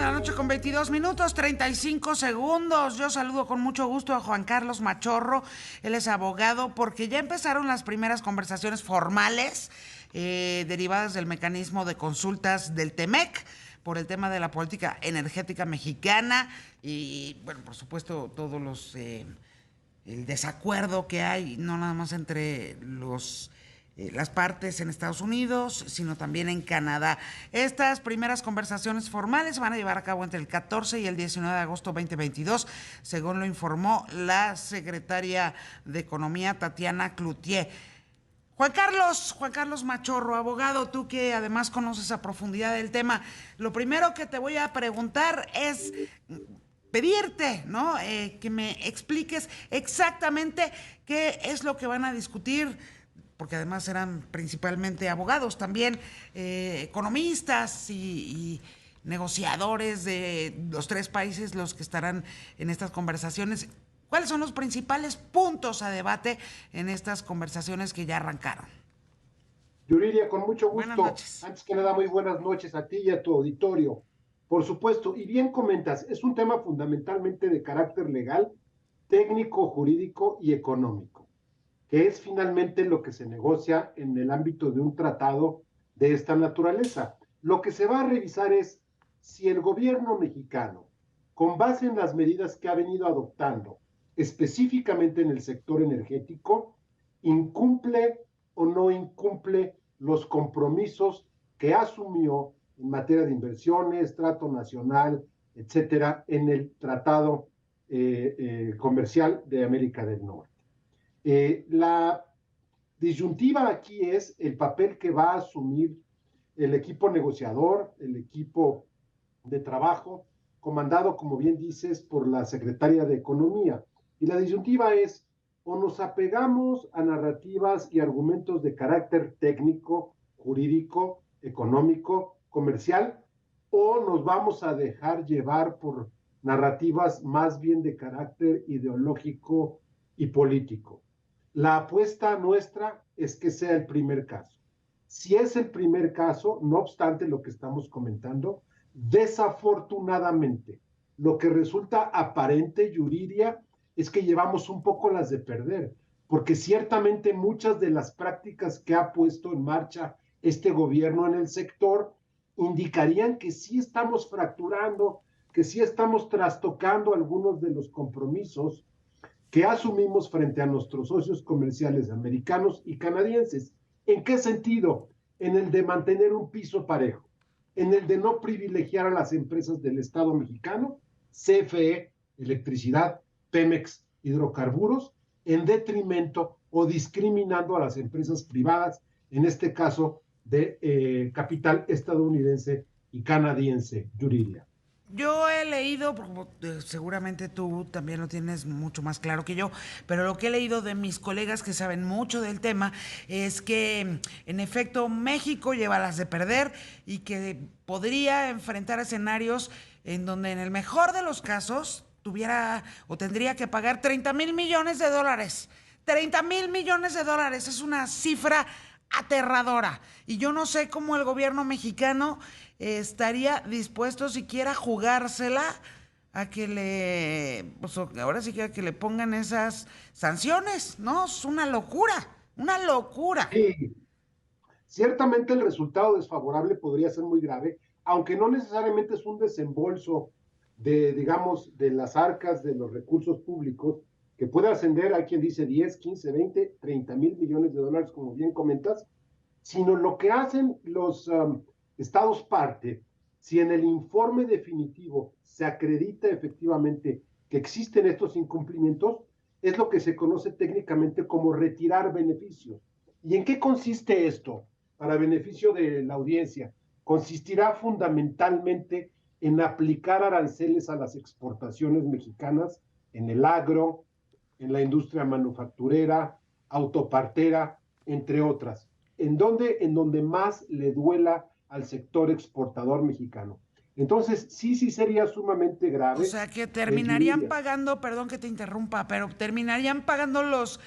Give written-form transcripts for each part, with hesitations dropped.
de la noche con 22 minutos, 35 segundos. Yo saludo con mucho gusto a Juan Carlos Machorro. Él es abogado porque ya empezaron las primeras conversaciones formales derivadas del mecanismo de consultas del TEMEC por el tema de la política energética mexicana y, bueno, por supuesto, todos los el desacuerdo que hay, no nada más entre las partes en Estados Unidos, sino también en Canadá. Estas primeras conversaciones formales se van a llevar a cabo entre el 14 y el 19 de agosto 2022, según lo informó la secretaria de Economía, Tatiana Cloutier. Juan Carlos Machorro, abogado, tú que además conoces a profundidad el tema, lo primero que te voy a preguntar es pedirte, ¿no? Que me expliques exactamente qué es lo que van a discutir, porque además eran principalmente abogados, también economistas y negociadores de los tres países los que estarán en estas conversaciones. ¿Cuáles son los principales puntos a debate en estas conversaciones que ya arrancaron? Yuridia, con mucho Buenas gusto. noches. Antes que nada, muy buenas noches a ti y a tu auditorio. Por supuesto, y bien comentas, es un tema fundamentalmente de carácter legal, técnico, jurídico y económico, que es finalmente lo que se negocia en el ámbito de un tratado de esta naturaleza. Lo que se va a revisar es si el gobierno mexicano, con base en las medidas que ha venido adoptando, específicamente en el sector energético, incumple o no incumple los compromisos que asumió en materia de inversiones, trato nacional, etcétera, en el Tratado Comercial de América del Norte. La disyuntiva aquí es el papel que va a asumir el equipo negociador, el equipo de trabajo, comandado, como bien dices, por la secretaria de Economía. Y la disyuntiva es, o nos apegamos a narrativas y argumentos de carácter técnico, jurídico, económico, comercial, o nos vamos a dejar llevar por narrativas más bien de carácter ideológico y político. La apuesta nuestra es que sea el primer caso. Si es el primer caso, no obstante lo que estamos comentando, desafortunadamente, lo que resulta aparente, Yuridia, es que llevamos un poco las de perder, porque ciertamente muchas de las prácticas que ha puesto en marcha este gobierno en el sector indicarían que sí estamos fracturando, que sí estamos trastocando algunos de los compromisos que asumimos frente a nuestros socios comerciales americanos y canadienses. ¿En qué sentido? En el de mantener un piso parejo, en el de no privilegiar a las empresas del Estado mexicano, CFE, electricidad, Pemex, hidrocarburos, en detrimento o discriminando a las empresas privadas, en este caso de capital estadounidense y canadiense, Yuridia. Yo he leído, seguramente tú también lo tienes mucho más claro que yo, pero lo que he leído de mis colegas que saben mucho del tema es que en efecto México lleva las de perder y que podría enfrentar escenarios en donde en el mejor de los casos tuviera o tendría que pagar 30,000 millones de dólares. 30,000 millones de dólares es una cifra aterradora. Y yo no sé cómo el gobierno mexicano estaría dispuesto siquiera a jugársela a que pues ahora sí que le pongan esas sanciones, ¿no? Es una locura, una locura. Sí, ciertamente el resultado desfavorable podría ser muy grave, aunque no necesariamente es un desembolso de, digamos, de las arcas de los recursos públicos, que puede ascender a quien dice 10, 15, 20, 30 mil millones de dólares, como bien comentas, sino lo que hacen los estados parte, si en el informe definitivo se acredita efectivamente que existen estos incumplimientos, es lo que se conoce técnicamente como retirar beneficios. ¿Y en qué consiste esto? Para beneficio de la audiencia, consistirá fundamentalmente en aplicar aranceles a las exportaciones mexicanas en el agro, en la industria manufacturera, autopartera, entre otras. En donde más le duela al sector exportador mexicano. Entonces, sí sería sumamente O grave, sea que terminarían Yuridia. pagando, perdón que te interrumpa, pero terminarían pagando los,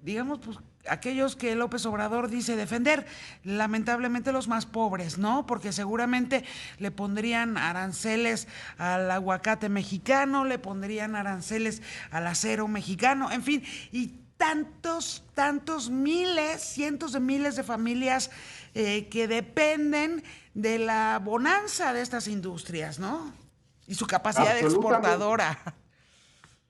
digamos, pues aquellos que López Obrador dice defender, lamentablemente los más pobres, ¿no? Porque seguramente le pondrían aranceles al aguacate mexicano, le pondrían aranceles al acero mexicano, en fin, y tantos miles, cientos de miles de familias que dependen de la bonanza de estas industrias, ¿no? Y su capacidad Absolutamente. exportadora.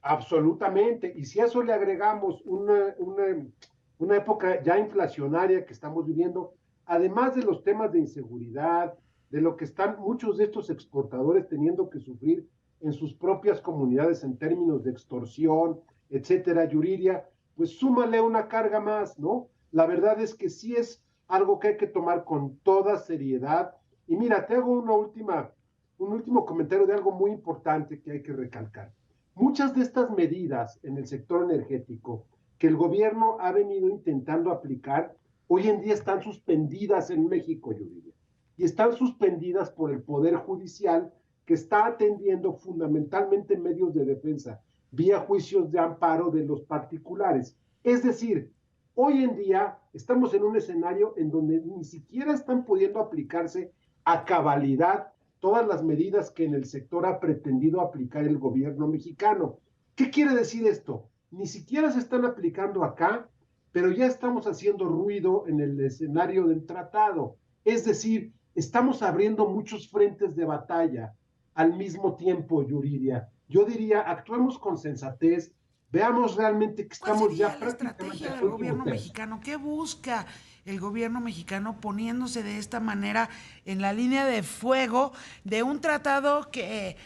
Absolutamente. Y si a eso le agregamos una época ya inflacionaria que estamos viviendo, además de los temas de inseguridad, de lo que están muchos de estos exportadores teniendo que sufrir en sus propias comunidades en términos de extorsión, etcétera, Yuriria, pues súmale una carga más, ¿no? La verdad es que sí es algo que hay que tomar con toda seriedad. Y mira, te hago un último comentario de algo muy importante que hay que recalcar. Muchas de estas medidas en el sector energético que el gobierno ha venido intentando aplicar, hoy en día están suspendidas en México, yo diría, y están suspendidas por el Poder Judicial, que está atendiendo fundamentalmente medios de defensa, vía juicios de amparo de los particulares. Es decir, hoy en día estamos en un escenario en donde ni siquiera están pudiendo aplicarse a cabalidad todas las medidas que en el sector ha pretendido aplicar el gobierno mexicano. ¿Qué quiere decir esto? Ni siquiera se están aplicando acá, pero ya estamos haciendo ruido en el escenario del tratado. Es decir, estamos abriendo muchos frentes de batalla al mismo tiempo, Yuridia. Yo diría, actuemos con sensatez, veamos realmente que ¿Cuál estamos sería ya la prácticamente estrategia en del el último gobierno tercio. mexicano? ¿Qué busca el gobierno mexicano poniéndose de esta manera en la línea de fuego de un tratado que,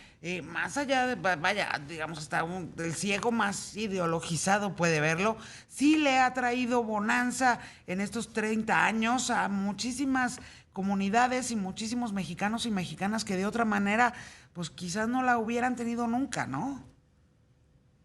más allá de, vaya, digamos, hasta el ciego más ideologizado puede verlo, sí le ha traído bonanza en estos 30 años a muchísimas comunidades y muchísimos mexicanos y mexicanas que de otra manera, pues quizás no la hubieran tenido nunca, ¿no?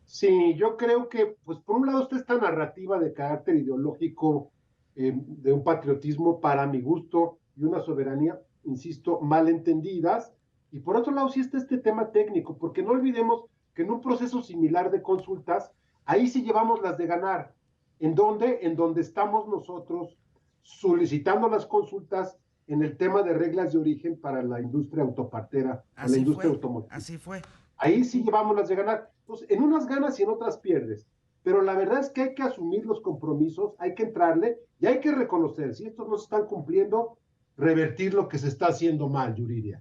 Sí, yo creo que, pues por un lado está esta narrativa de carácter ideológico, de un patriotismo para mi gusto y una soberanía, insisto, mal entendidas, y por otro lado sí está este tema técnico, porque no olvidemos que en un proceso similar de consultas, ahí sí llevamos las de ganar. ¿En dónde? En donde estamos nosotros solicitando las consultas en el tema de reglas de origen para la industria autopartera o la Así industria fue, automotriz. así fue. Ahí sí llevamos las de ganar. Entonces, en unas ganas y en otras pierdes. Pero la verdad es que hay que asumir los compromisos, hay que entrarle y hay que reconocer, si estos no se están cumpliendo, revertir lo que se está haciendo mal, Yuridia.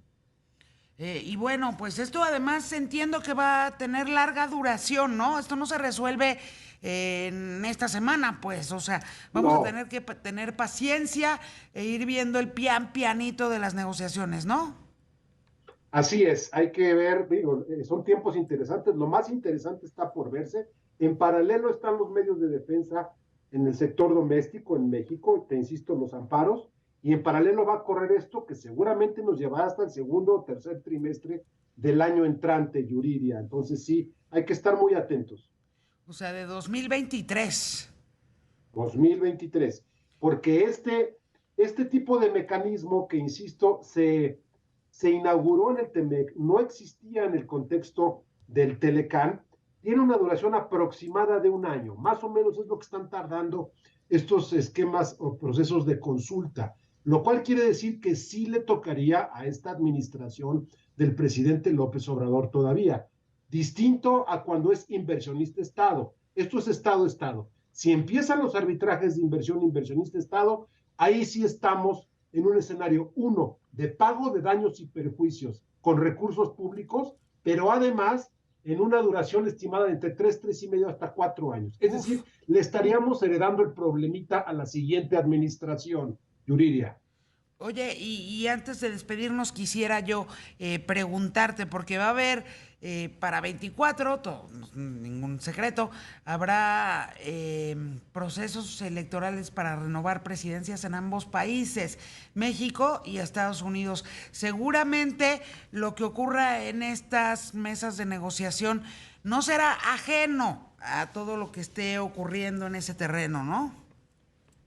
Y bueno, pues esto además entiendo que va a tener larga duración, ¿no? Esto no se resuelve en esta semana, pues, o sea, vamos a No, tener que tener paciencia e ir viendo el pianito de las negociaciones, ¿no? así es, hay que ver, digo, son tiempos interesantes, lo más interesante está por verse. En paralelo están los medios de defensa en el sector doméstico en México, te insisto, los amparos, y en paralelo va a correr esto que seguramente nos llevará hasta el segundo o tercer trimestre del año entrante, Yuridia. Entonces sí, hay que estar muy atentos. O sea, de 2023. 2023, porque este tipo de mecanismo que, insisto, se inauguró en el TEMEC, no existía en el contexto del Telecán, tiene una duración aproximada de un año, más o menos es lo que están tardando estos esquemas o procesos de consulta, lo cual quiere decir que sí le tocaría a esta administración del presidente López Obrador todavía, distinto a cuando es inversionista Estado. Esto es Estado-Estado. Si empiezan los arbitrajes de inversión inversionista-Estado, ahí sí estamos en un escenario, uno, de pago de daños y perjuicios con recursos públicos, pero además en una duración estimada de entre 3 y medio hasta 4 años. Es Uf. decir, le estaríamos heredando el problemita a la siguiente administración, Yuridia. Oye, y antes de despedirnos quisiera yo preguntarte, porque va a haber para 24, ningún secreto, habrá procesos electorales para renovar presidencias en ambos países, México y Estados Unidos. Seguramente lo que ocurra en estas mesas de negociación no será ajeno a todo lo que esté ocurriendo en ese terreno, ¿no?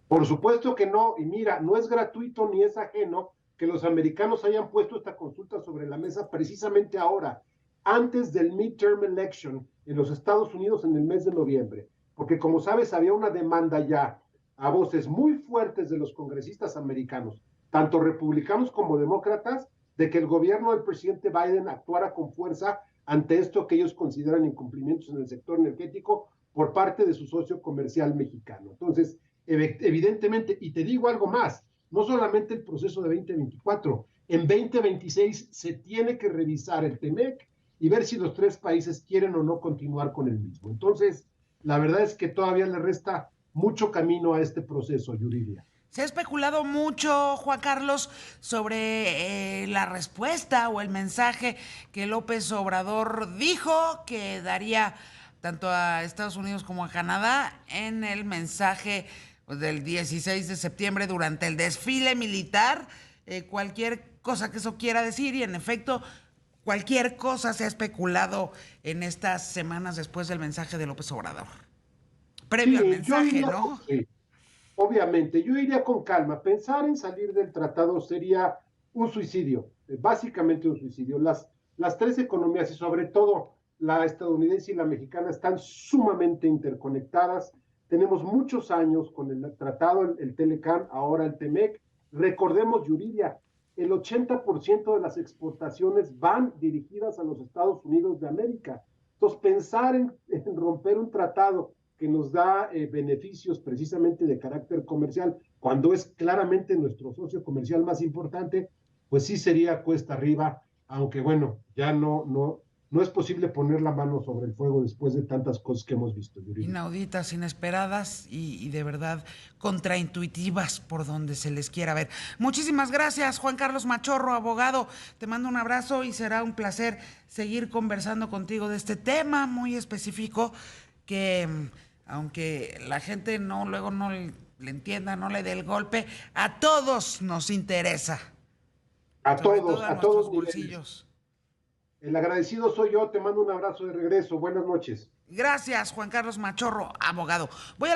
Por supuesto que no, y mira, no es gratuito ni es ajeno que los americanos hayan puesto esta consulta sobre la mesa precisamente ahora, antes del midterm election en los Estados Unidos en el mes de noviembre, porque como sabes había una demanda ya a voces muy fuertes de los congresistas americanos, tanto republicanos como demócratas, de que el gobierno del presidente Biden actuara con fuerza ante esto que ellos consideran incumplimientos en el sector energético por parte de su socio comercial mexicano. Entonces, evidentemente, y te digo algo más, no solamente el proceso de 2024, en 2026 se tiene que revisar el TEMEC y ver si los tres países quieren o no continuar con el mismo. Entonces, la verdad es que todavía le resta mucho camino a este proceso, Yuridia. Se ha especulado mucho, Juan Carlos, sobre la respuesta o el mensaje que López Obrador dijo que daría tanto a Estados Unidos como a Canadá en el mensaje pues, del 16 de septiembre durante el desfile militar. Cualquier cosa que eso quiera decir y en efecto cualquier cosa se ha especulado en estas semanas después del mensaje de López Obrador. Previo al Sí, mensaje, ¿no? sí, obviamente, yo iría con calma. Pensar en salir del tratado sería un suicidio, básicamente un suicidio. Las tres economías y sobre todo la estadounidense y la mexicana están sumamente interconectadas. Tenemos muchos años con el tratado, el Telecam, ahora el TEMEC. Recordemos, Yuridia, el 80% de las exportaciones van dirigidas a los Estados Unidos de América. Entonces, pensar en romper un tratado que nos da beneficios precisamente de carácter comercial, cuando es claramente nuestro socio comercial más importante, pues sí sería cuesta arriba, aunque bueno, ya no es posible poner la mano sobre el fuego después de tantas cosas que hemos visto, Yuridia. Inauditas, inesperadas y de verdad contraintuitivas por donde se les quiera ver. Muchísimas gracias, Juan Carlos Machorro, abogado. Te mando un abrazo y será un placer seguir conversando contigo de este tema muy específico que, aunque la gente luego no le entienda, no le dé el golpe, a todos nos interesa, sobre todo a A nuestros todos niveles. bolsillos. El agradecido soy yo, te mando un abrazo de regreso. Buenas noches. Gracias, Juan Carlos Machorro, abogado. Voy a la